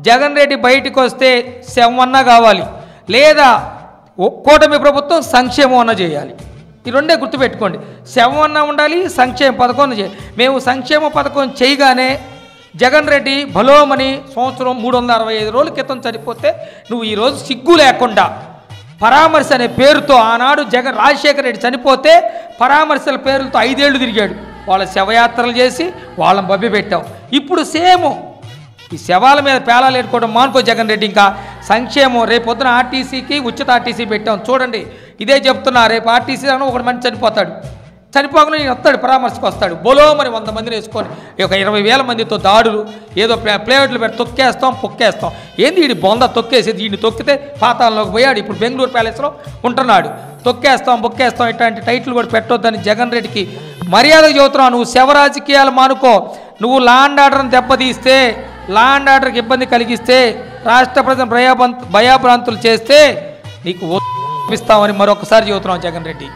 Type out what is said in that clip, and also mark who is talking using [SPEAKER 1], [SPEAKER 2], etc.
[SPEAKER 1] జగన్ రెడ్డి బయటికి వస్తే శవమన్నా కావాలి, లేదా కూటమి ప్రభుత్వం సంక్షేమం అన్న చేయాలి. ఈ రెండే గుర్తుపెట్టుకోండి. శవం అన్న ఉండాలి, సంక్షేమ పథకం చేయాలి. మేము సంక్షేమ పథకం చేయగానే జగన్ రెడ్డి భలోమని సంవత్సరం 365 రోజుల క్రితం చనిపోతే నువ్వు ఈరోజు సిగ్గు లేకుండా పరామర్శ అనే పేరుతో ఆనాడు రాజశేఖర రెడ్డి చనిపోతే పరామర్శల పేరులతో 5 ఏళ్ళు తిరిగాడు. వాళ్ళ శవయాత్రలు చేసి వాళ్ళని బబ్బి పెట్టావు. ఇప్పుడు సేమ్ ఈ శవాల మీద పేలాలు ఏడుకోవడం మానుకో జగన్ రెడ్డి. ఇంకా సంక్షేమం రేపొద్దున ఆర్టీసీకి ఉచిత ఆర్టీసీ పెట్టాం చూడండి. ఇదే చెప్తున్నా, రేపు ఆర్టీసీ అని ఒకటి మంది చనిపోతాడు, చనిపోకుండా నేను వస్తాడు పరామర్శకు వస్తాడు. బోలో మరి 100 మందిని వేసుకొని ఒక 20,000 మందితో దాడులు, ఏదో ప్లేట్లు పెట్టి తొక్కేస్తాం పొక్కేస్తాం. ఏంది వీడి బొంద తొక్కేసేది, వీడిని తొక్కితే పాతాళంలోకి పోయాడు, ఇప్పుడు బెంగళూరు ప్యాలెస్లో ఉంటున్నాడు. తొక్కేస్తాం బొక్కేస్తాం ఇట్లాంటి టైటిల్ కూడా పెట్టొద్దని జగన్ రెడ్డికి మర్యాదగా చెబుతున్నావు. నువ్వు శవ రాజకీయాలు మానుకో. నువ్వు లా అండ్ ఆర్డర్ని దెబ్బతీస్తే, లా అండ్ ఆర్డర్కి ఇబ్బంది కలిగిస్తే, రాష్ట్ర ప్రజలు భయాభ్రాంతులు చేస్తే నీకు ఇస్తామని మరొకసారి చెబుతున్నావు జగన్ రెడ్డి.